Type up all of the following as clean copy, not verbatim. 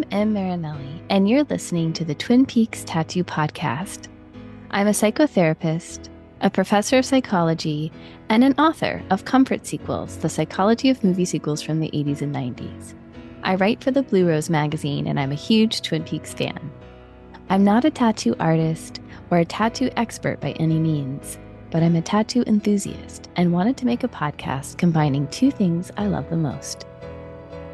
I'm M. Marinelli, and you're listening to the Twin Peaks Tattoo Podcast. I'm a psychotherapist, a professor of psychology, and an author of Comfort Sequels, the psychology of movie sequels from the 80s and 90s. I write for the Blue Rose magazine, and I'm a huge Twin Peaks fan. I'm not a tattoo artist or a tattoo expert by any means, but I'm a tattoo enthusiast and wanted to make a podcast combining two things I love the most.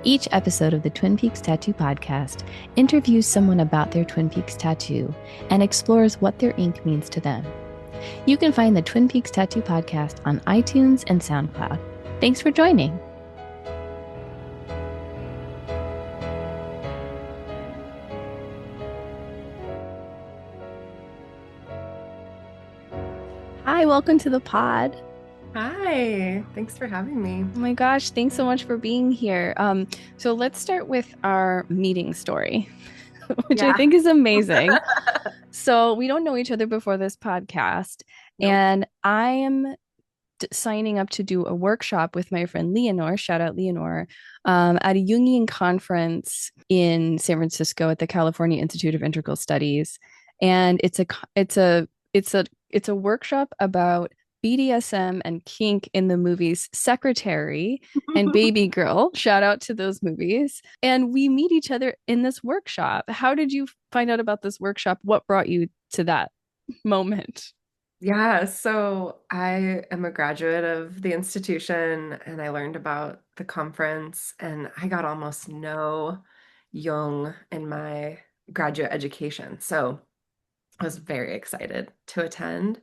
Each episode of the Twin Peaks Tattoo Podcast interviews someone about their Twin Peaks tattoo and explores what their ink means to them. You can find the Twin Peaks Tattoo Podcast on iTunes and SoundCloud. Thanks for joining. Hi, welcome to the pod. Hi, thanks for having me. Oh my gosh, thanks so much for being here. So let's start with our meeting story, which I think is amazing. So we don't know each other before this podcast, and I am signing up to do a workshop with my friend Leonore, shout out Leonore, at a Jungian conference in San Francisco at the California Institute of Integral Studies. And it's a workshop about BDSM and kink in the movies Secretary and Baby Girl. Shout out to those movies. And we meet each other in this workshop. How did you find out about this workshop? What brought you to that moment? Yeah, so I am a graduate of the institution and I learned about the conference and I got almost no Jung in my graduate education. So I was very excited to attend.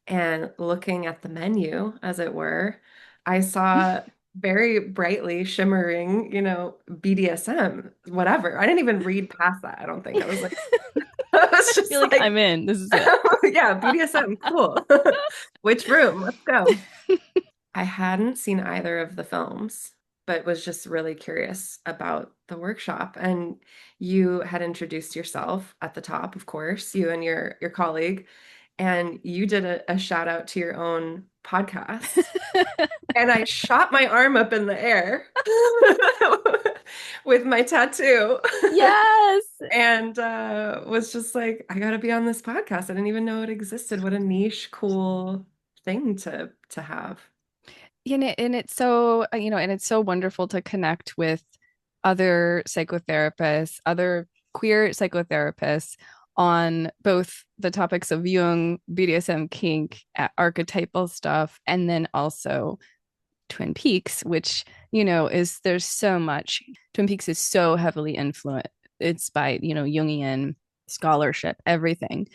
And looking at the menu, as it were, I saw very brightly shimmering, BDSM, whatever. I didn't even read past that, I don't think. I was like, I was just like, I'm in. This is it. Yeah, BDSM, cool. Which room? Let's go. I hadn't seen either of the films, but was just really curious about the workshop. And you had introduced yourself at the top, of course, you and your colleague. And you did a shout out to your own podcast. And I shot my arm up in the air with my tattoo. Yes. And was just like, I got to be on this podcast. I didn't even know it existed. What a niche, cool thing to have. And it's so, and it's so wonderful to connect with other psychotherapists, other queer psychotherapists on both the topics of Jung, BDSM, kink, archetypal stuff, and then also Twin Peaks, which, there's so much. Twin Peaks is so heavily influenced. It's by, Jungian scholarship, everything,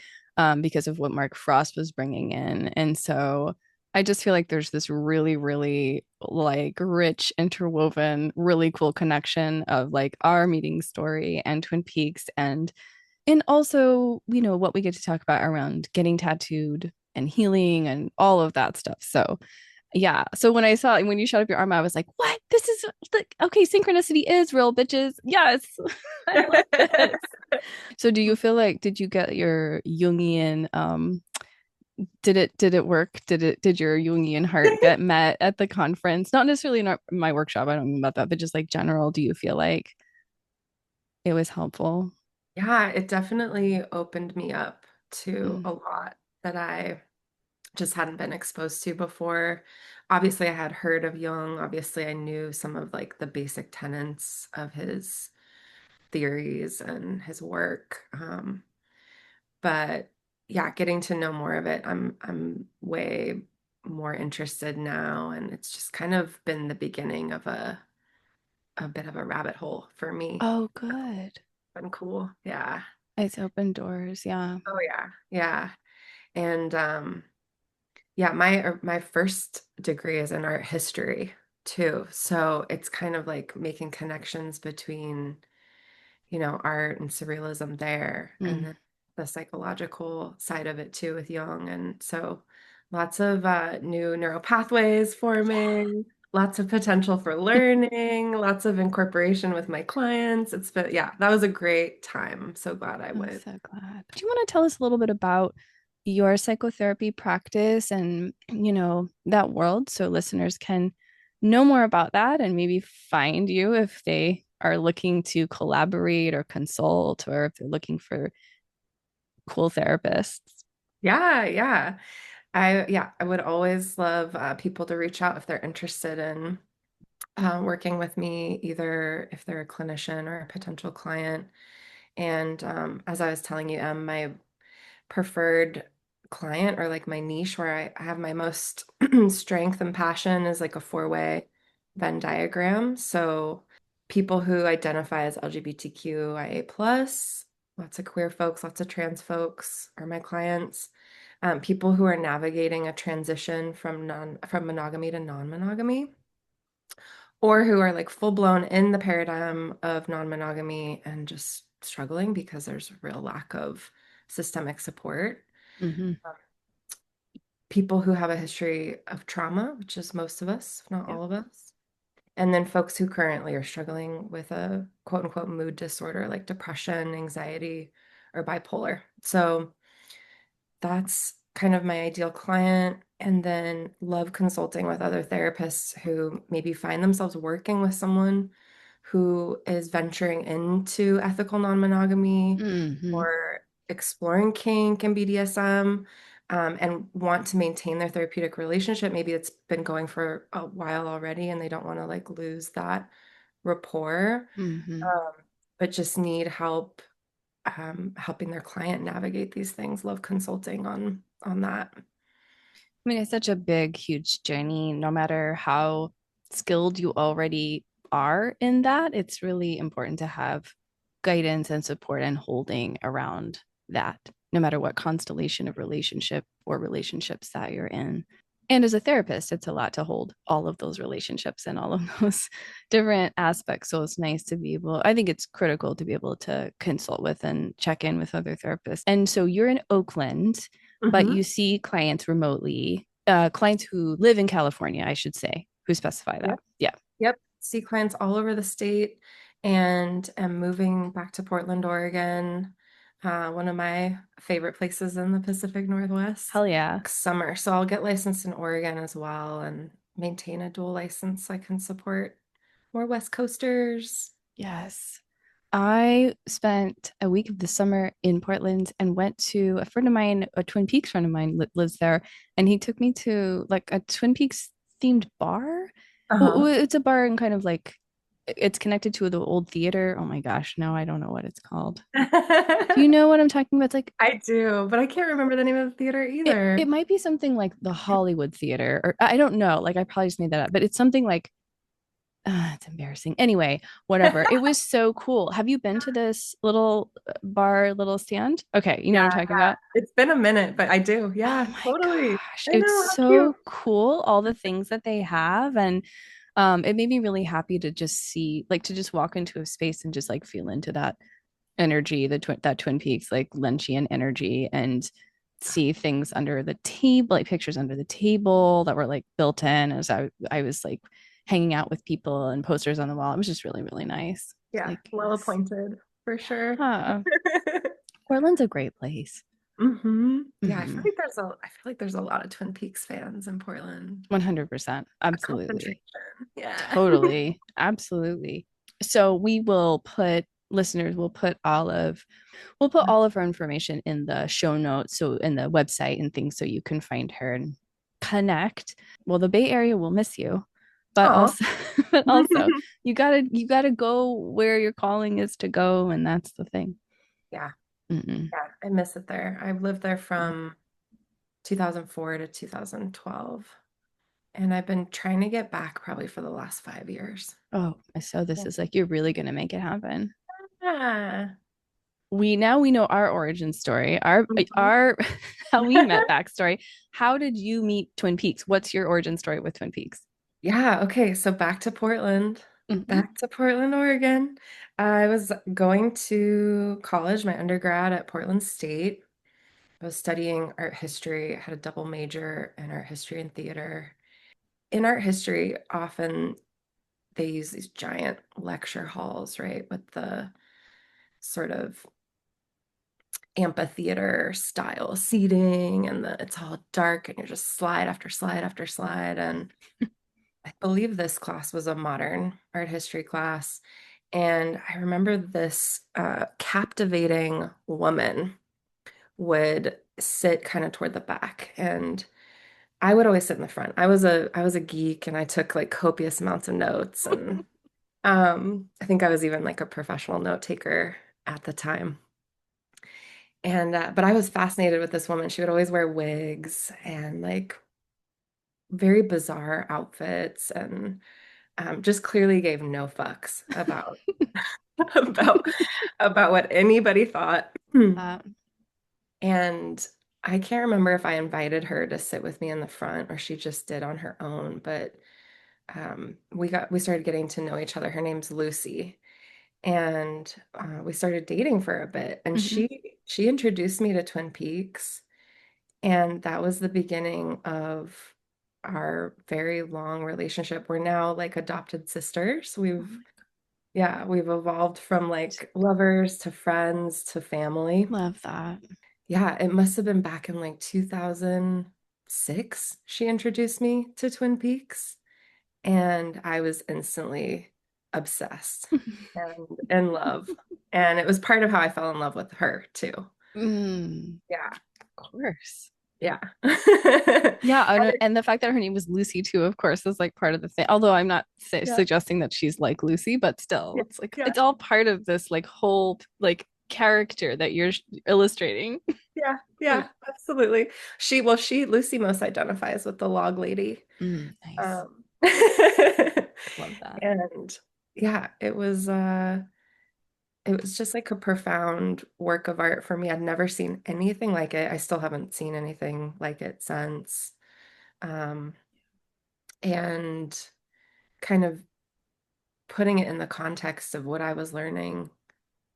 because of what Mark Frost was bringing in. And so I just feel like there's this really, really like rich, interwoven, really cool connection of like our meeting story and Twin Peaks and also, what we get to talk about around getting tattooed and healing and all of that stuff. So, yeah. So when you shot up your arm, I was like, what? This is like, okay, synchronicity is real, bitches. Yes. I love this. So do you feel like, did you get your Jungian, did it work? Did your Jungian heart get met at the conference? Not necessarily in my workshop. I don't mean about that, but just like general, do you feel like it was helpful? Yeah, it definitely opened me up to a lot that I just hadn't been exposed to before. Obviously, I had heard of Jung. Obviously, I knew some of like the basic tenets of his theories and his work. But yeah, getting to know more of it, I'm way more interested now, and it's just kind of been the beginning of a bit of a rabbit hole for me. Oh, good. Been cool. Yeah. It's opened doors. Yeah. Oh yeah. Yeah. And yeah, my first degree is in art history too. So it's kind of like making connections between, art and surrealism there, and then the psychological side of it too with Jung. And so lots of new neural pathways forming, lots of potential for learning, lots of incorporation with my clients. It's been, yeah, that was a great time. I'm so glad I went. I'm so glad. Do you want to tell us a little bit about your psychotherapy practice and, that world so listeners can know more about that and maybe find you if they are looking to collaborate or consult, or if they're looking for cool therapists. Yeah, yeah. I would always love people to reach out if they're interested in working with me, either if they're a clinician or a potential client. And as I was telling you, my preferred client, or like my niche where I have my most strength and passion, is like a four-way Venn diagram. So people who identify as LGBTQIA+, lots of queer folks, lots of trans folks are my clients. People who are navigating a transition from monogamy to non-monogamy, or who are like full blown in the paradigm of non-monogamy and just struggling because there's a real lack of systemic support. Mm-hmm. People who have a history of trauma, which is most of us, if not Yep. all of us. And then folks who currently are struggling with a quote unquote mood disorder like depression, anxiety, or bipolar. So that's kind of my ideal client. And then love consulting with other therapists who maybe find themselves working with someone who is venturing into ethical non-monogamy Mm-hmm. or exploring kink and BDSM, and want to maintain their therapeutic relationship. Maybe it's been going for a while already and they don't want to like lose that rapport, Mm-hmm. um, but just need help helping their client navigate these things. Love consulting on that. I mean, it's such a big, huge journey. No matter how skilled you already are in that, it's really important to have guidance and support and holding around that, no matter what constellation of relationship or relationships that you're in. And as a therapist, it's a lot to hold all of those relationships and all of those different aspects. So it's nice to be able, I think it's critical to be able to consult with and check in with other therapists. And so you're in Oakland, but Hmm. you see clients remotely, clients who live in California, I should say, who specify that. Yep. Yeah. Yep. See clients all over the state, and am moving back to Portland, Oregon, one of my favorite places in the Pacific Northwest, Hell yeah. next summer. So I'll get licensed in Oregon as well and maintain a dual license so I can support more West Coasters. Yes. I spent a week of the summer in Portland and went to a friend of mine, a Twin Peaks friend of mine lives there, and he took me to like a Twin Peaks themed bar. Uh-huh. It's a bar and kind of like it's connected to the old theater. Oh my gosh, now I don't know what it's called. Do you know what I'm talking about? It's like I do, but I can't remember the name of the theater it either. might be something like the Hollywood Theater, or I don't know. Like I probably just made that up, but it's something like it's embarrassing. Anyway, whatever. It was so cool. Have you been to this little bar, little stand? Okay, you know what Yeah, I'm talking yeah. about? It's been a minute, but I do. Oh Yeah, my totally. gosh. I It's know, how cute. so cool, all the things that they have. And it made me really happy to just see, like to just walk into a space and just like feel into that energy, that Twin Peaks, like Lynchian energy, and see things under the table, like pictures under the table that were like built in as I was like hanging out with people and posters on the wall. It was just really, really nice. It's Yeah, like, well yes. appointed for sure. Yeah. Portland's a great place. Yeah, I feel Hmm. like there's a lot of Twin Peaks fans in Portland. 100%. A Absolutely. concentration. Yeah. Totally. Absolutely. So we will put listeners, we'll put all of her information in the show notes, so in the website and things, so you can find her and connect. Well, the Bay Area will miss you, but Oh. also but also you gotta go where your calling is to go, and that's the thing. Yeah, Mm-mm. yeah, I miss it there. I lived there from 2004 to 2012, and I've been trying to get back probably for the last 5 years. Oh, so this Yeah. is like you're really gonna make it happen. Yeah. We know our origin story, Mhm. our how we met backstory. How did you meet Twin Peaks? What's your origin story with Twin Peaks? Yeah, okay, so back to Portland. Hmm. Back to Portland, Oregon. I was going to college, my undergrad at Portland State. I was studying art history. I had a double major in art history and theater. In art history, often they use these giant lecture halls, right, with the sort of amphitheater style seating, and it's all dark and you're just slide after slide after slide. And I believe this class was a modern art history class. And I remember this captivating woman would sit kind of toward the back, and I would always sit in the front. I was a geek, and I took like copious amounts of notes, and I think I was even like a professional note taker at the time. And but I was fascinated with this woman. She would always wear wigs and like very bizarre outfits, and just clearly gave no fucks about about about what anybody thought. Uh, And I can't remember if I invited her to sit with me in the front or she just did on her own, but we started getting to know each other. Her name's Lucy, and we started dating for a bit. And mhm. she introduced me to Twin Peaks, and that was the beginning of our very long relationship. We're now like adopted sisters. Oh We've my Yeah, we've evolved from like lovers to friends to family. Love that. Yeah, it must have been back in like 2006 she introduced me to Twin Peaks, and I was instantly obsessed and in love. And it was part of how I fell in love with her too. Yeah, Of course. yeah. Yeah, and the fact that her name was Lucy too, of course, is like part of the thing. Although I'm not Yeah, suggesting that she's like Lucy, but still, yeah, it's like yeah, it's all part of this like whole like character that you're illustrating. yeah, Like, yeah, absolutely. Lucy most identifies with the log lady. nice. Um, Love that. and yeah, it was just like a profound work of art for me. I'd never seen anything like it. I still haven't seen anything like it since. Um, and kind of putting it in the context of what I was learning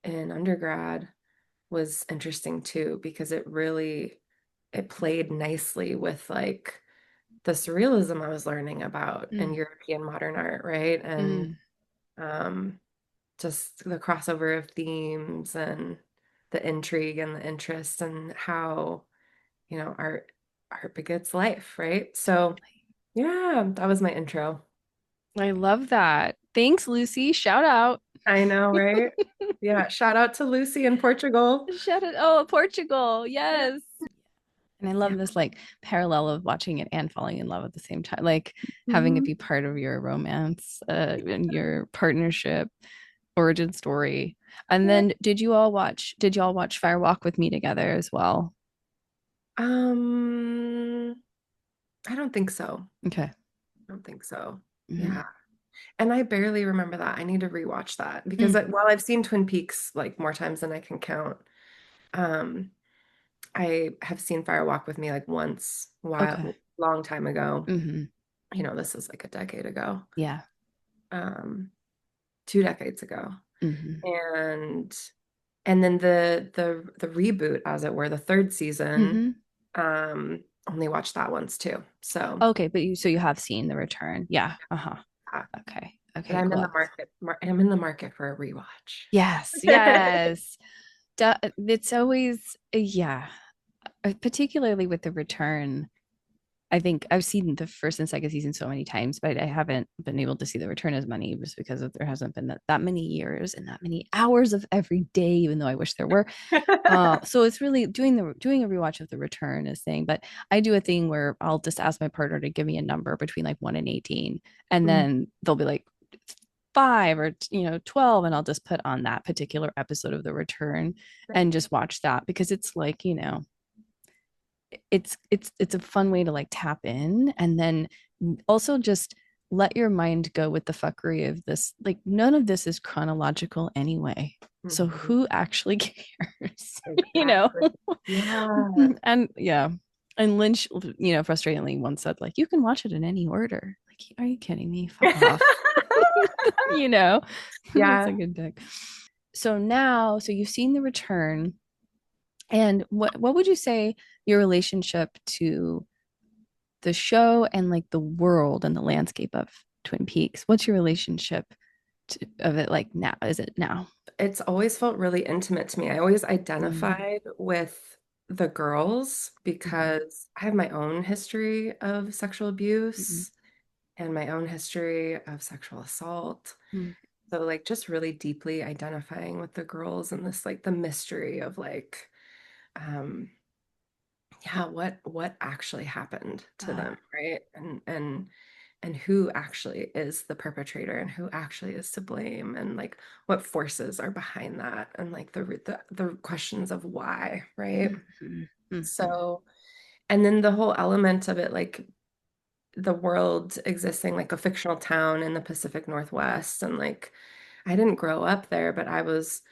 in undergrad was interesting too, because it played nicely with like the surrealism I was learning about in Mm, European modern art, right? And mm. um, just the crossover of themes and the intrigue and the interest and how, art begets life, right? So yeah, that was my intro. I love that. Thanks, Lucy. Shout out. I know, right? Yeah, shout out to Lucy in Portugal. Shout out. Oh, Portugal. Yeah, Yes. And I yeah. love this like parallel of watching it and falling in love at the same time, like having it Mhm. be part of your romance and your partnership origin story. And Yeah. then did y'all watch Fire Walk with Me together as well? Um, I don't think so. Okay. I don't think so. Mhm. Yeah. And I barely remember that. I need to rewatch that because Mm. while I've seen Twin Peaks like more times than I can count, um, I have seen Fire Walk with Me like once, Okay. long time ago. Hmm. This is like a decade ago, Yeah. um, 2 decades ago. Hmm. And and then the reboot, as it were, the third season, Hmm. only watched that once too. So Okay, but you have seen The Return. Yeah. Uh-huh. uh, Okay. but Okay, I'm in cool. the market. I'm in the market for a rewatch. Yes, yes. It's always, yeah, particularly with The Return. I think I've seen the first and second season so many times, but I haven't been able to see The Return as many just because there hasn't been that many years and that many hours of every day, even though I wish there were. So it's really doing a rewatch of The Return is thing, but I do a thing where I'll just ask my partner to give me a number between like 1 and 18, and Mm. then they'll be like 5 or 12, and I'll just put on that particular episode of The Return and just watch that because it's like, it's a fun way to like tap in and then also just let your mind go with the fuckery of this. Like none of this is chronological anyway. So Mhm. who actually cares? you know? Exactly. Yeah. And yeah. And Lynch, frustratingly once said, like, you can watch it in any order. Like, are you kidding me? Fuck off. you know, it's a Yeah. good dick. So you've seen The Return. And what would you say your relationship to the show and like the world and the landscape of Twin Peaks? What's your relationship of it like now? Is it now? It's always felt really intimate to me. I always Mm, identified with the girls mhm, because I have my own history of sexual mhm, abuse and my own history of sexual assault. mm. So like just really deeply identifying with the girls and this like the mystery of like um yeah, what actually happened to Uh, them, right? And who actually is the perpetrator and who actually is to blame and like what forces are behind that and like the questions of why, right? mhm, mhm. So, and then the whole element of it, like the world existing like a fictional town in the Pacific Northwest. And like, I didn't grow up there, but I was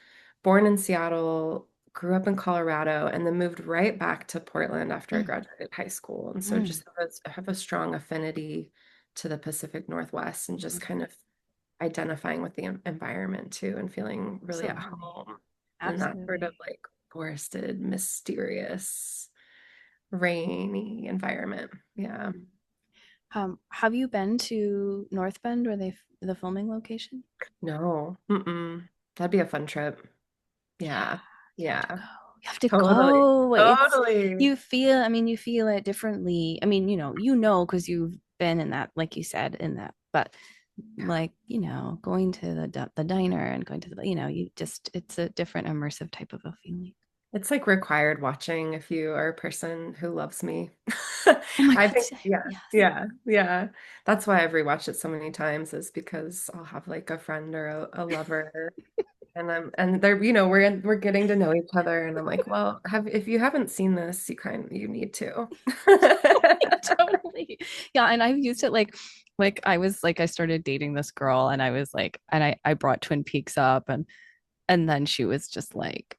born in Seattle, grew up in Colorado, and then moved right back to Portland after I Mm, graduated high school. And so mm, just have a strong affinity to the Pacific Northwest and just kind of identifying with the environment too and feeling really at absolutely. home in that sort of Absolutely. like forested, mysterious, rainy environment. Yeah. Have you been to North Bend where the filming location? No. Mm-mm. That'd be a fun trip. Yeah, Yeah. you have to Yeah. go. You have to Totally. go. It's Totally. you feel, I mean, you feel it differently. I mean, because you've been in that, like you said, in that, but Yeah. like, going to the diner and going to you just it's a different immersive type of a feeling. It's like required watching if you are a person who loves me. Oh my I God, think, yeah, yes. yeah, yeah. That's why I've rewatched it so many times, is because I'll have like a friend or a lover, and they're, we're getting to know each other, and I'm like, well, if you haven't seen this, you need to. Totally. Yeah, and I've used it like I started dating this girl and I was like and I brought Twin Peaks up and then she was just like,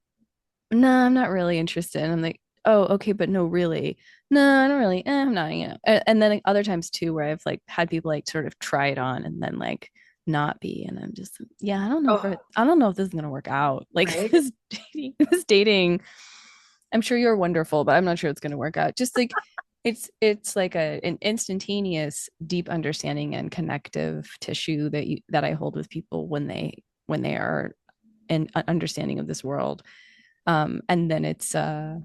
"No, I'm not really interested." And I'm like, "Oh, okay, but no, really." "No, I don't really. I'm not." And then other times too where I've like had people like sort of try it on and then like not be and I'm just yeah, Oh, I don't know if this is gonna work out. Like right. this dating, I'm sure you're wonderful, but I'm not sure it's gonna work out. Just like it's like an instantaneous deep understanding and connective tissue that I hold with people when they are an understanding of this world. And then it's a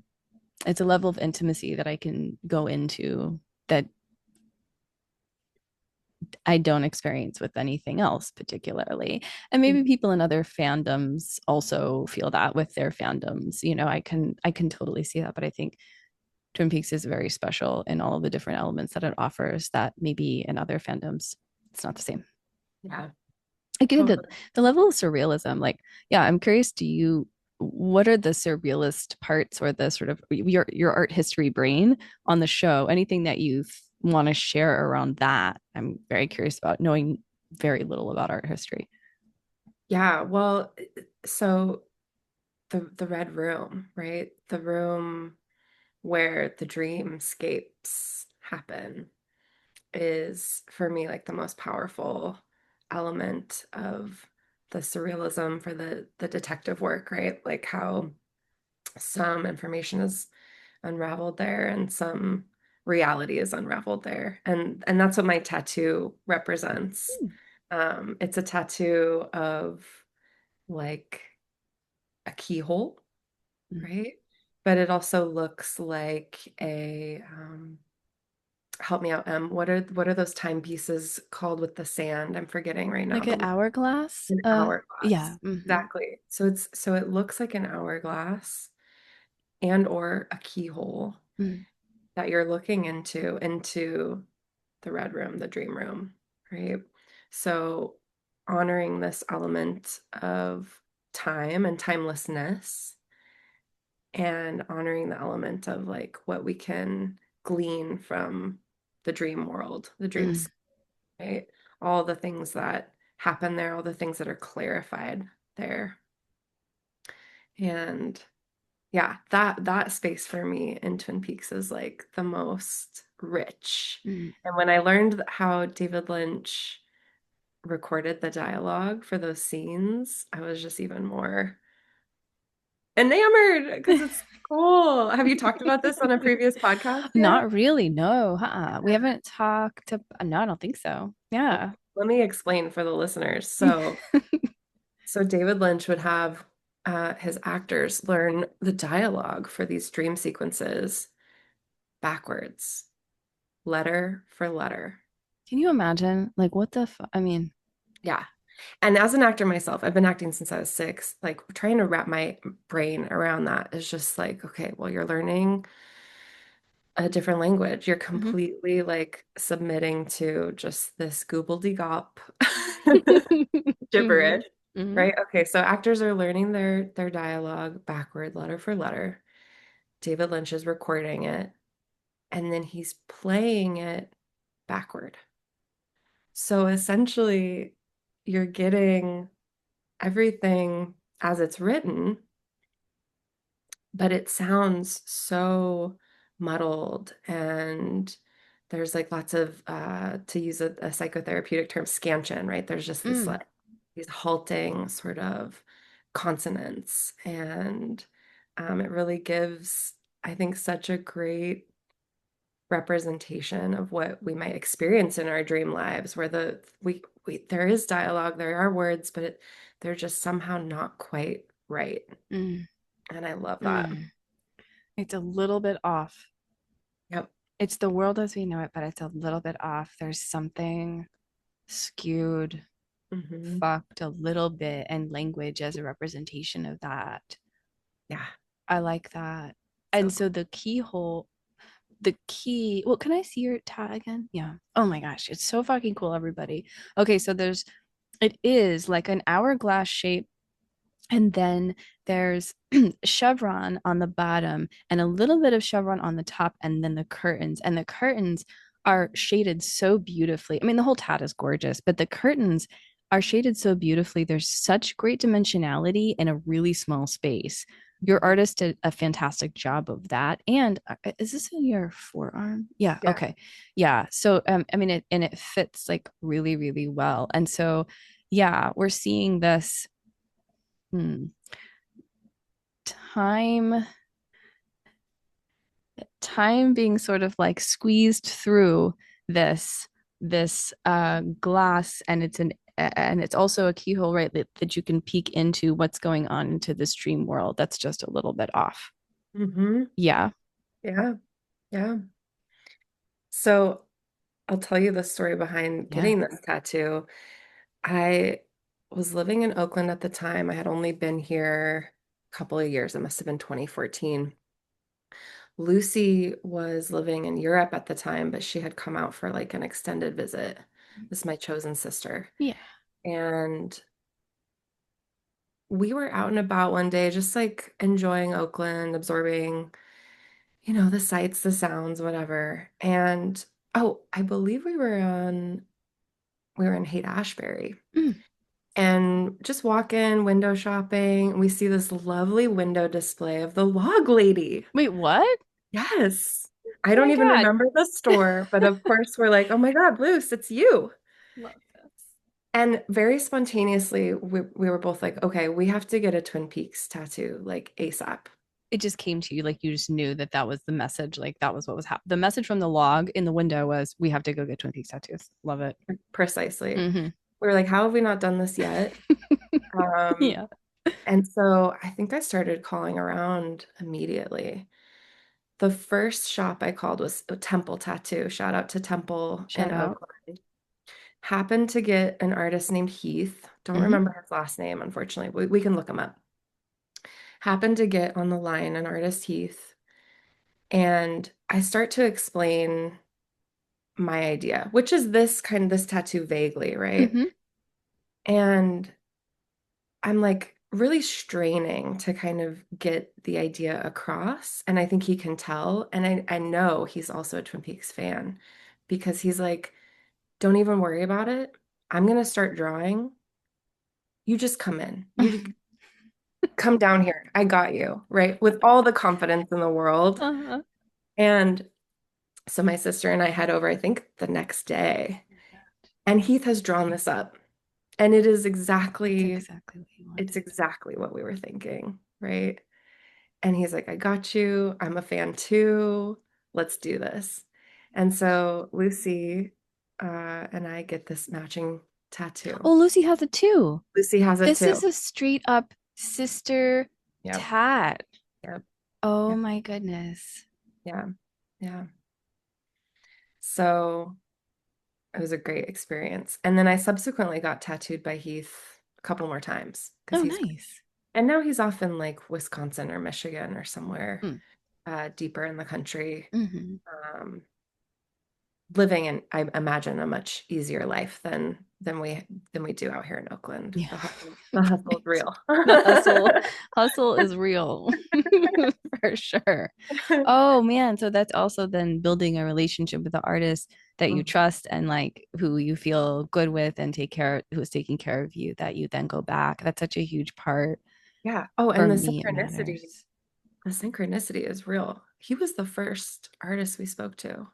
level of intimacy that I can go into that I don't experience with anything else particularly. And maybe people in other fandoms also feel that with their fandoms. I can totally see that, but I think Twin Peaks is very special in all of the different elements that it offers that maybe in other fandoms it's not the same. Yeah, Again, the, totally. the level of surrealism, like, yeah, I'm curious, what are the surrealist parts or the sort of your art history brain on the show? Anything that you want to share around that? I'm very curious about knowing very little about art history. Yeah, well, so the red room, right? The room where the dreamscapes happen is for me like the most powerful element of the surrealism for the detective work, right? Like how some information is unraveled there and some reality is unraveled there. And that's what my tattoo represents. It's a tattoo of like a keyhole, Mm. right? But it also looks like help me out, what are those timepieces called with the sand? I'm forgetting right now. Like an The hourglass. An Yeah. hourglass. Mhm. Exactly. So it looks like an hourglass and or a keyhole Mm. that you're looking into the red room, the dream room, right? So honoring this element of time and timelessness and honoring the element of like what we can glean from the dream world, the Mm. dreams, right? All the things that happen there, all the things that are clarified there. And yeah, that space for me in Twin Peaks is like the most rich. Mm. And when I learned how David Lynch recorded the dialogue for those scenes, I was just even more enamored because it's cool. Have you talked about this on a previous podcast yet? Not really, no. We haven't talked no, I don't think so. Well, Yeah. let me explain for the listeners. So David Lynch would have his actors learn the dialogue for these dream sequences backwards, letter for letter. Can you imagine? Like, what the I mean, Yeah. And as an actor myself, I've been acting since I was 6. Like trying to wrap my brain around that is just like, okay, well, you're learning a different language. You're Mhm. completely like submitting to just this gobbledygook Mhm. gibberish, Mhm. right? Okay, so actors are learning their dialogue backward, letter for letter. David Lynch is recording it, and then he's playing it backward. So essentially, you're getting everything as it's written, but it sounds so muddled, and there's like lots of to use a psychotherapeutic term, scansion, right? There's just this Mm. like these halting sort of consonants, and it really gives, I think, such a great representation of what we might experience in our dream lives, where we there is dialogue, there are words, but they're just somehow not quite right. Mm. And I love that. Mm. It's a little bit off. Yep. It's the world as we know it, but it's a little bit off. There's something skewed, Hmm. fucked a little bit, and language as a representation of that. Yeah. I like that. So And cool. so the key, well, can I see your tat again? Yeah. Oh my gosh, it's so fucking cool, everybody. Okay, so it is like an hourglass shape. And then there's chevron on the bottom and a little bit of chevron on the top, and then the curtains. And the curtains are shaded so beautifully. I mean, the whole tat is gorgeous, but the curtains are shaded so beautifully. There's such great dimensionality in a really small space. Your Mhm. artist did a fantastic job of that. And is this in your forearm? Yeah. Yeah. Okay. Yeah. So, I mean, it fits like really, really well. And so, yeah, we're seeing this. Hmm, time time being sort of like squeezed through this glass, and it's also a keyhole, right, that you can peek into what's going on into this dream world that's just a little bit off. Hmm. Yeah. Yeah. Yeah. So I'll tell you the story behind Yeah. getting this tattoo. I was living in Oakland at the time. I had only been here a couple of years. It must have been 2014. Lucy was living in Europe at the time, but she had come out for like an extended visit. This is my chosen sister. Yeah. And we were out and about one day, just like enjoying Oakland, absorbing, the sights, the sounds, whatever. And oh, I believe we were in Haight-Ashbury Mm. and just walking, window shopping. And we see this lovely window display of the log lady. Wait, what? Yes. I Oh don't my even God. remember the store, but of course we're like, oh my God, Luce, it's you. Love this. And very spontaneously, we were both like, okay, we have to get a Twin Peaks tattoo, like ASAP. It just came to you, like you just knew that that was the message, like that was what was happening. The message from the log in the window was, we have to go get Twin Peaks tattoos. Love it. Precisely. Hmm. We were like, how have we not done this yet? Um, Yeah. and so I think I started calling around immediately. The first shop I called was a Temple Tattoo. Shout out to Temple Shout in out. Oakland. Happened to get an artist named Heath. Don't Hmm. remember his last name, unfortunately. We can look him up. Happened to get on the line an artist, Heath. And I start to explain my idea, which is this tattoo vaguely, right? Hmm. And I'm like really straining to kind of get the idea across. And I think he can tell. And I know he's also a Twin Peaks fan because he's like, don't even worry about it. I'm going to start drawing. You just come in. You just come down here. I got you, right? With all the confidence in the world. Uh-huh. And so my sister and I head over, I think the next day. And Heath has drawn this up. And it is It's exactly, exactly what you it's wanted. exactly what we were thinking, right? And he's like, I got you. I'm a fan too. Let's do this. And so Lucy and I get this matching tattoo. Oh, Lucy has it too. Lucy has it This too. is a straight up sister Yep. tat. Yep. Oh Yep. my goodness. Yeah. Yeah. So It was a great experience. And then I subsequently got tattooed by Heath a couple more times because Oh, he's nice. and now he's off in like Wisconsin or Michigan or somewhere Mm. deeper in the country. Hmm. Um, living in, I imagine, a much easier life than we do out here in Oakland. Yeah. The hustle's Right. real. The hustle is real for sure. Oh man, so that's also then building a relationship with the artist that you Mhm. trust and like who you feel good with and take care who's taking care of you that you then go back. That's such a huge part. Yeah. Oh, For and me, it matters. the synchronicity is real. He was the first artist we spoke to.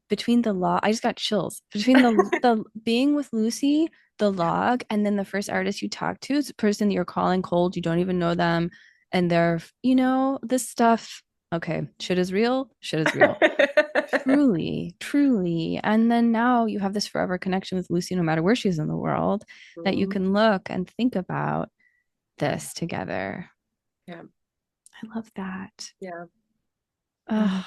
Between the log, I just got chills. Between the being with Lucy, the Yeah. log, and then the first artist you talk to is a person that you're calling cold, you don't even know them, and they're, this stuff. Okay, shit is real, shit is real. Truly, truly. And then now you have this forever connection with Lucy, no matter where she's in the world, that you Mhm. can look and think about Yeah. this together. Yeah. I love that. Yeah. Oh, Mhm.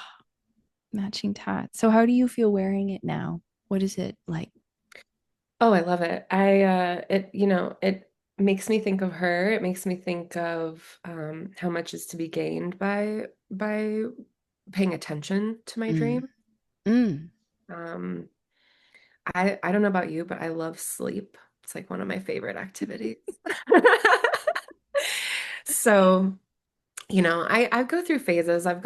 matching tats. So how do you feel wearing it now? What is it like? Oh, I love it. It makes me think of her. It makes me think of how much is to be gained by paying attention to my Mm, dream. mm, Um, I don't know about you, but I love sleep. It's like one of my favorite activities. So, I go through phases. I've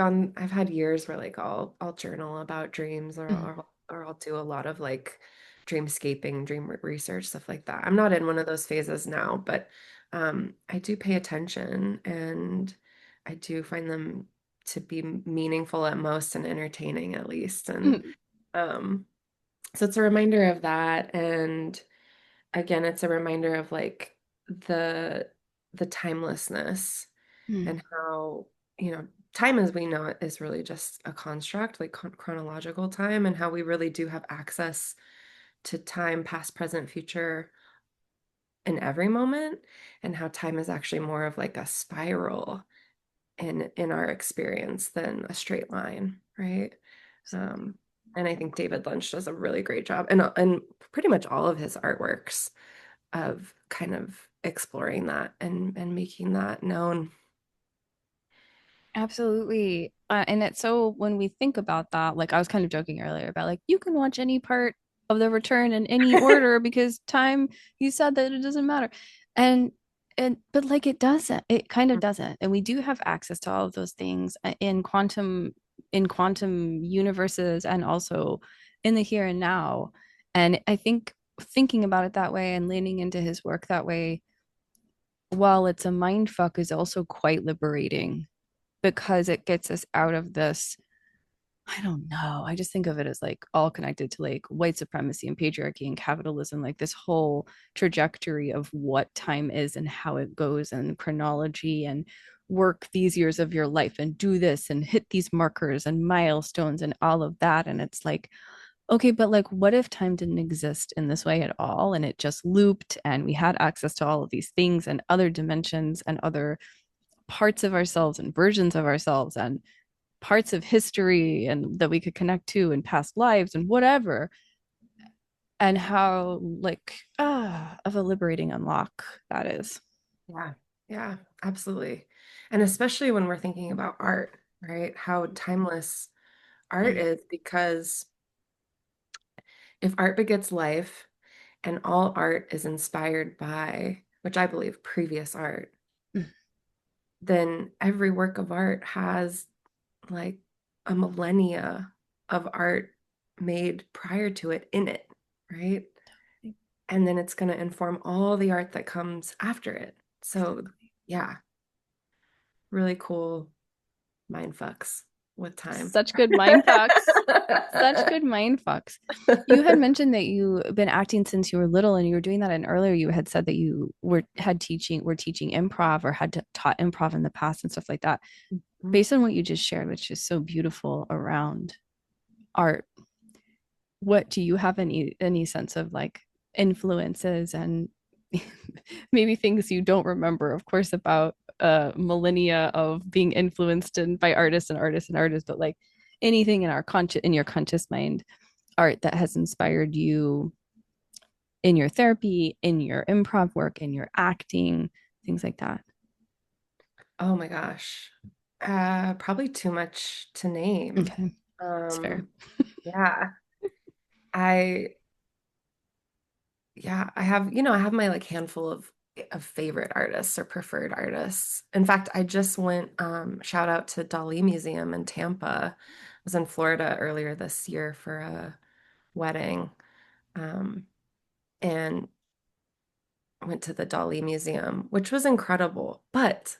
had years where like I'll journal about dreams mm, or I'll do a lot of like dreamscaping, research, stuff like that. I'm not in one of those phases now, but I do pay attention and I do find them to be meaningful at most and entertaining at least. And mm, um, so it's a reminder of that. And again, it's a reminder of like the the timelessness mm. and how, time as we know it is really just a construct, like chronological time, and how we really do have access to time, past, present, future in every moment, and how time is actually more of like a spiral in our experience than a straight line, right? Um, and I think David Lynch does a really great job, and pretty much all of his artworks of kind of exploring that and making that known. Absolutely. And it's so when we think about that, like I was kind of joking earlier about like you can watch any part of the return in any order because time, you said that it doesn't matter. And but like it doesn't. It kind of doesn't. And we do have access to all of those things in quantum universes and also in the here and now. And I think thinking about it that way and leaning into his work that way, while it's a mind fuck, is also quite liberating because it gets us out of this. I don't know. I just think of it as like all connected to like white supremacy and patriarchy and capitalism, like this whole trajectory of what time is and how it goes and chronology and work these years of your life and do this and hit these markers and milestones and all of that. And it's like, okay, but like, what if time didn't exist in this way at all? And it just looped and we had access to all of these things and other dimensions and other parts of ourselves and versions of ourselves and parts of history and that we could connect to in past lives and whatever, and how like of a liberating unlock that is. Yeah, yeah, absolutely. And especially when we're thinking about art, right? How timeless art is, because if art begets life and all art is inspired by, which I believe, previous art, then every work of art has like a millennia of art made prior to it in it, right? And then it's going to inform all the art that comes after it. So, Exactly. yeah, really cool mind fucks with time. Such good mind fucks. Such good mind fucks. You had mentioned that you've been acting since you were little and you were doing that, and earlier you had said that you were teaching improv or had taught improv in the past and stuff like that. Mhm. Based on what you just shared, which is so beautiful around art, what do you have any sense of like influences and maybe things you don't remember, of course, about millennia of being influenced by artists and artists and artists, but like anything in our conscious in your conscious mind art that has inspired you in your therapy, in your improv work, in your acting, things like that? Oh my gosh. Probably too much to name. Okay, it's fair. Um, yeah. I Yeah, I have, I have my like handful of favorite artists or preferred artists. In fact, I just went shout out to Dali Museum in Tampa. I was in Florida earlier this year for a wedding. Um, and went to the Dali Museum, which was incredible. But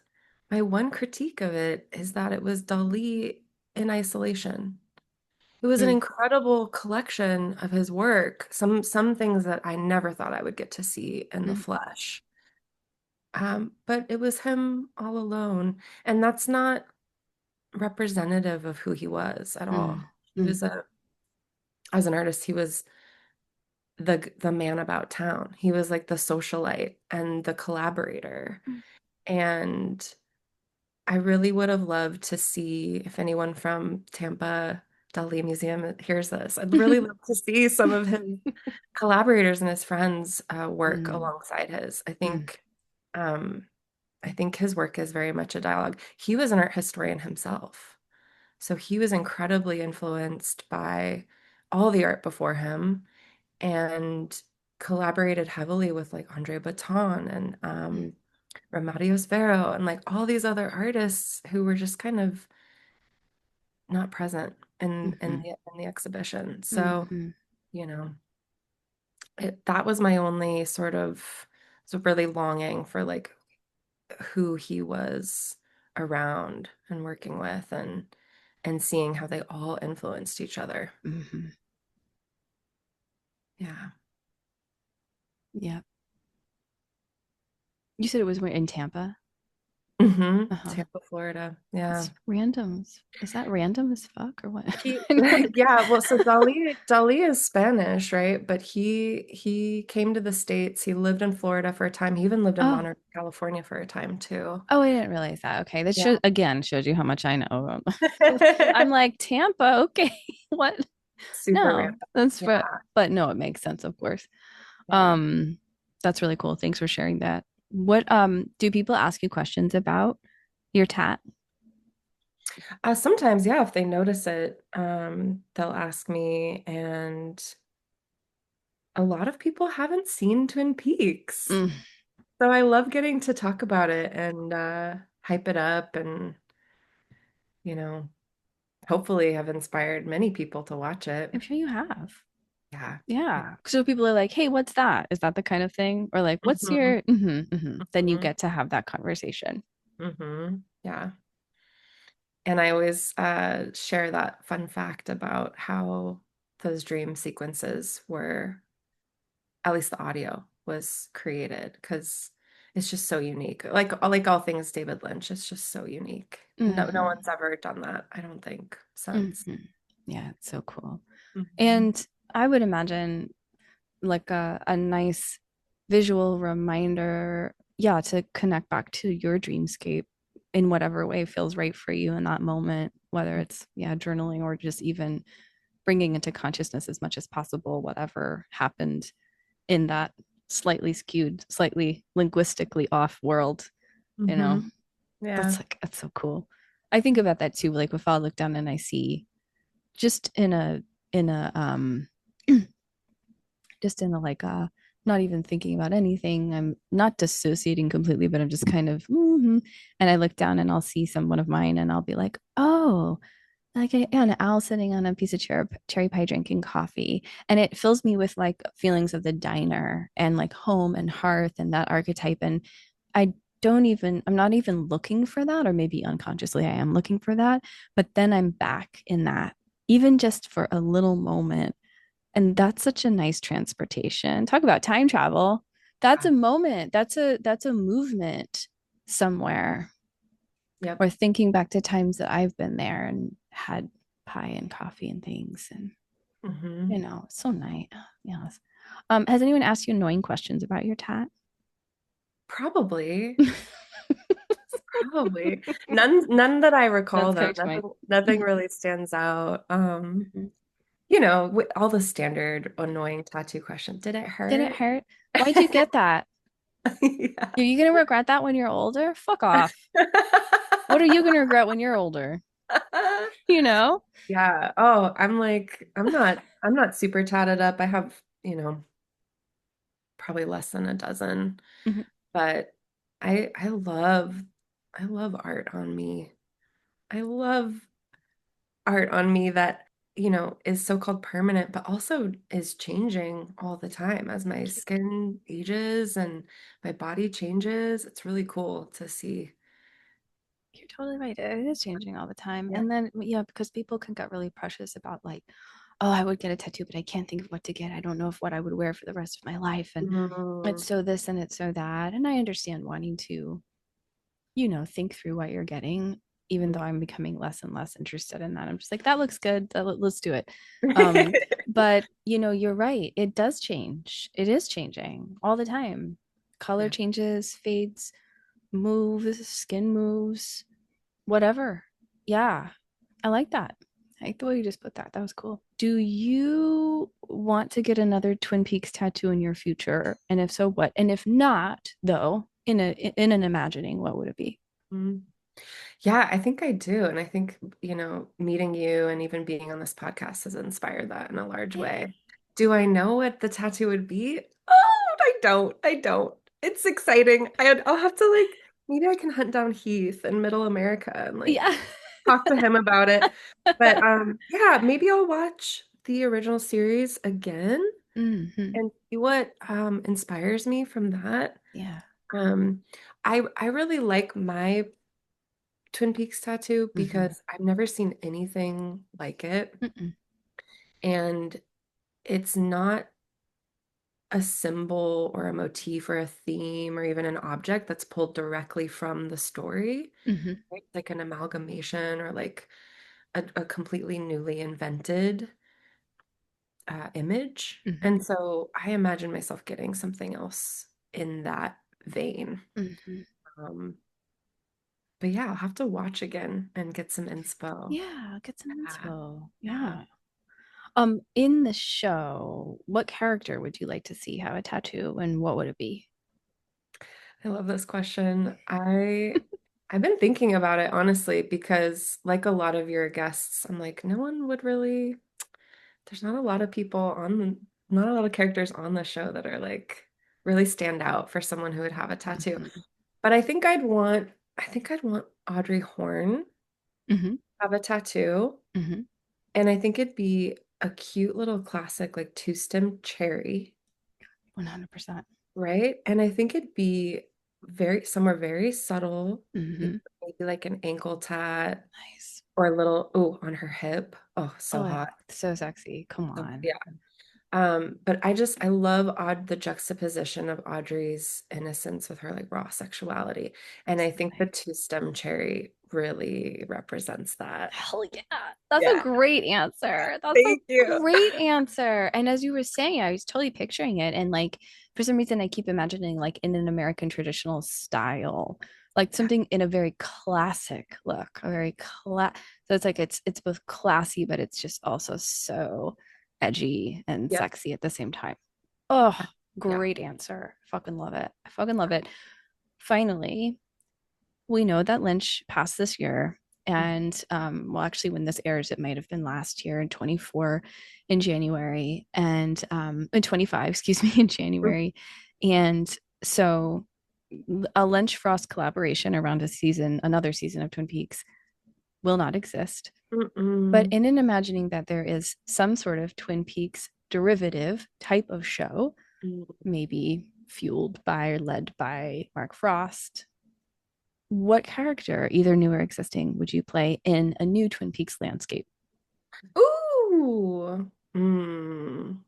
my one critique of it is that it was Dali in isolation. It was an Mm, incredible collection of his work, some things that I never thought I would get to see in the mm, flesh. But it was him all alone, and that's not representative of who he was at mm, all. He mm, was as an artist, he was the man about town. He was like the socialite and the collaborator. mm, And I really would have loved to see if anyone from Tampa Dali Museum hears this. I'd really love to see some of his collaborators and his friends work mm, alongside his. mm, Um, I think his work is very much a dialogue. He was an art historian himself, so he was incredibly influenced by all the art before him and collaborated heavily with like Andre Breton and mm, Remedios Vero and like all these other artists who were just kind of not present mhm, in the exhibition. So, mhm, you know, that was my only sort of so really longing for like who he was around and working with and seeing how they all influenced each other. mhm. Yeah. Yeah. You said it was in Tampa? Uh-huh. Tampa, Florida. Yeah. It's random. Is that random as fuck or what? He yeah, well, so Dali is Spanish, right? But he came to the States. He lived in Florida for a time. He even lived in Oh, Monterey, California for a time too. oh, I didn't realize that. Okay. That Yeah. shows again shows you how much I know. I'm like, Tampa, okay. What? Super No, random. that's Yeah, but no, it makes sense, of course. yeah. Um, that's really cool. Thanks for sharing that. What do people ask you questions about your tat? Sometimes, yeah, if they notice it, they'll ask me, and a lot of people haven't seen Twin Peaks. Mm, So I love getting to talk about it and hype it up and, you know, hopefully have inspired many people to watch it. I'm sure you have. Yeah. Yeah. Yeah. So people are like, hey, what's that? Is that the kind of thing? Or like, what's hmm your Then you hmm get to have that conversation. Yeah. And I always share that fun fact about how those dream sequences were, at least the audio was created, because it's just so unique. Like all things David Lynch, it's just so unique. No hmm one's ever done that, I don't think, since. hmm Yeah, it's so cool. Mhm. And I would imagine like a nice visual reminder, yeah, to connect back to your dreamscape in whatever way feels right for you in that moment, whether it's, yeah, journaling or just even bringing into consciousness as much as possible whatever happened in that slightly skewed, slightly linguistically off world, you know. Mhm. That's Yeah. like that's so cool. I think about that too. Like if I look down and I see just in a just in a like not even thinking about anything. I'm not dissociating completely, but I'm just kind of and I look down and I'll see someone of mine and I'll be like, oh, like an owl sitting on a piece of cherry pie drinking coffee. And it fills me with like feelings of the diner and like home and hearth and that archetype. And I I'm not even looking for that, or maybe unconsciously I am looking for that. But then I'm back in that, even just for a little moment. And that's such a nice transportation. Talk about time travel. That's a moment. That's a movement somewhere. Yep. Or thinking back to times that I've been there and had pie and coffee and things. And, hmm it's so nice. Yes. Has anyone asked you annoying questions about your tat? Probably. Probably. None that I recall That's though. kind of my Nothing really stands out. Mhm. with all the standard annoying tattoo questions. Did it Did it hurt? hurt? Why'd you get that? Yeah. Are you gonna regret that when you're older? Fuck off. What are you gonna regret when you're older? You know? Yeah. Oh, I'm not super tatted up. I have, probably less than a dozen, Mhm. but I love art on me. I love art on me that, is so-called permanent, but also is changing all the time as my skin ages and my body changes. It's really cool to see. You're totally right. It is changing all the time. Yeah. And then, yeah, because people can get really precious about like, oh, I would get a tattoo, but I can't think of what to get. I don't know if what I would wear for the rest of my life. And it's Mm, so this and it's so that. And I understand wanting to, think through what you're getting, even though I'm becoming less and less interested in that. I'm just like, that looks good. Let's do it. Um, but you're right. It does change. It is changing all the time. Color Yeah. changes, fades, moves, skin moves, whatever. Yeah, I like that. I like the way you just put that. That was cool. Do you want to get another Twin Peaks tattoo in your future? And if so, what? And if not, though, in an imagining, what would it be? Mm. Yeah, I think I do. And I think, meeting you and even being on this podcast has inspired that in a large way. Yay. Do I know what the tattoo would be? Oh, I don't. I don't. It's exciting. I'll have to maybe I can hunt down Heath in Middle America and Yeah. talk to him about it. But yeah, maybe I'll watch the original series again Hmm. and see what inspires me from that. Yeah. Um, I really like my Twin Peaks tattoo Hmm. because I've never seen anything like it. Mm-mm. And it's not a symbol or a motif or a theme or even an object that's pulled directly from the story, Hmm. right? Like an amalgamation or like a completely newly invented image. Hmm. And so I imagine myself getting something else in that vein. Hmm. Um, but yeah, I'll have to watch again and get some inspo. Yeah, get some Yeah. inspo. Yeah. Yeah. In the show, what character would you like to see have a tattoo and what would it be? I love this question. I've been thinking about it honestly because like a lot of your guests, I'm like, no one would really, there's not a lot of people not a lot of characters on the show that are really stand out for someone who would have a tattoo. Hmm. But I think I'd want Audrey Horne to Hmm. have a tattoo. Hmm. And I think it'd be a cute little classic, like two-stem cherry, 100%. right? And I think it'd be somewhere very subtle, Hmm. maybe like an ankle tat Nice. or a little, oh, on her hip. Oh, so Oh, hot. so sexy. Come So, on. yeah. But I love the juxtaposition of Audrey's innocence with her like raw sexuality. And I think the Absolutely. two-stem cherry really represents that. Hell yeah. That's a Yeah. great answer. That's a Thank you. great answer. And as you were saying, I was totally picturing it. And like, for some reason, I keep imagining like in an American traditional style, like Yeah. something in a very classic look, a very so it's like it's both classy, but it's just also so edgy and Yep. sexy at the same time. Oh, Yeah. great answer. Fucking love it. I fucking love it. Finally, we know that Lynch passed this year. And well, actually, when this airs, it might have been last year in 24 in January and in 25, excuse me, in January. And so a Lynch Frost collaboration around another season of Twin Peaks will not exist. But Mm-mm. in an imagining that there is some sort of Twin Peaks derivative type of show, maybe fueled by or led by Mark Frost, what character, either new or existing, would you play in a new Twin Peaks landscape? Ooh. Mm.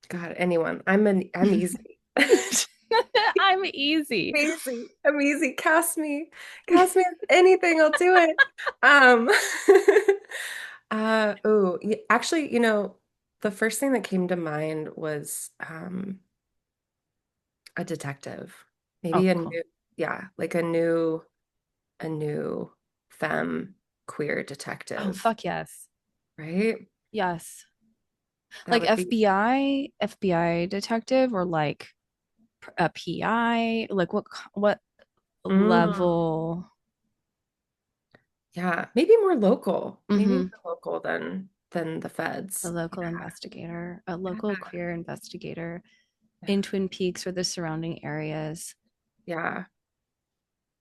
God, anyone. I'm easy. I'm easy. Easy. I'm easy. Cast me. Cast me as anything, I'll do it. Um actually, the first thing that came to mind was a detective. Oh, Maybe a cool. new, yeah, like a new femme queer Oh, detective. fuck yes. right? Yes. That Like would be, FBI detective, or like a PI? Like what mm, level? yeah, maybe more Hmm. local than the A feds. local Yeah. investigator, a local Yeah. queer investigator Yeah. in Twin Peaks or the surrounding areas. Yeah.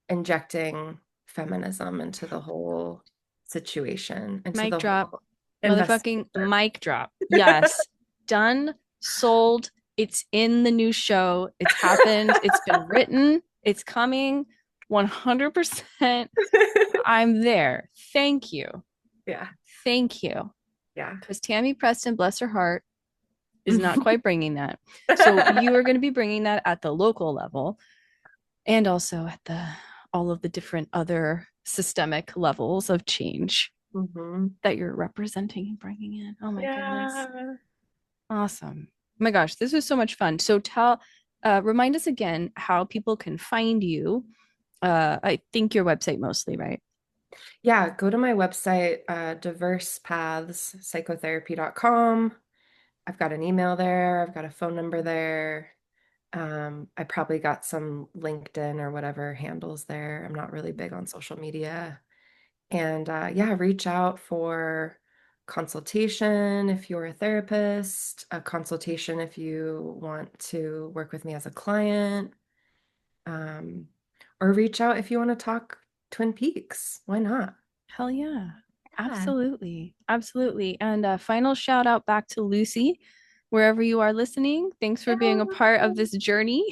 Injecting feminism into the whole situation, into Mic the drop. whole Motherfucking investigation. mic drop. Yes. Done. Sold. It's in the new show. It's happened. It's been written. It's coming. 100%. I'm there. Thank you. Yeah. Thank you. Yeah. Because Tammy Preston, bless her heart, is not quite bringing that. So you are going to be bringing that at the local level, and also at the all of the different other systemic levels of change Hmm. that you're representing and bringing in. Oh my goodness. Yeah. Awesome. Oh my gosh, this was so much fun. So remind us again how people can find you. I think your website mostly, right? Yeah, go to my website, diversepathspsychotherapy.com. I've got an email there, I've got a phone number there. I probably got some LinkedIn or whatever handles there. I'm not really big on social media. And yeah, reach out for consultation if you're a therapist, a consultation if you want to work with me as a client, um, or reach out if you want to talk Twin Peaks. Why not? Hell yeah. Yeah. Absolutely. Absolutely. And a final shout out back to Lucy, wherever you are listening. Thanks for being a part of this journey.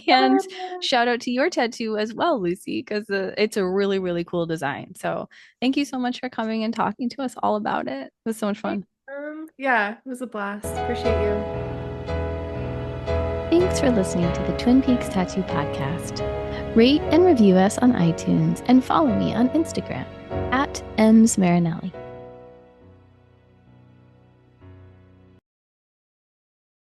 And shout out to your tattoo as well, Lucy, because it's a really, really cool design. So thank you so much for coming and talking to us all about it. It was so much Yeah. fun. Yeah, it was a blast. Appreciate you. Thanks for listening to the Twin Peaks Tattoo Podcast. Rate and review us on iTunes and follow me on Instagram at @msmarinelli.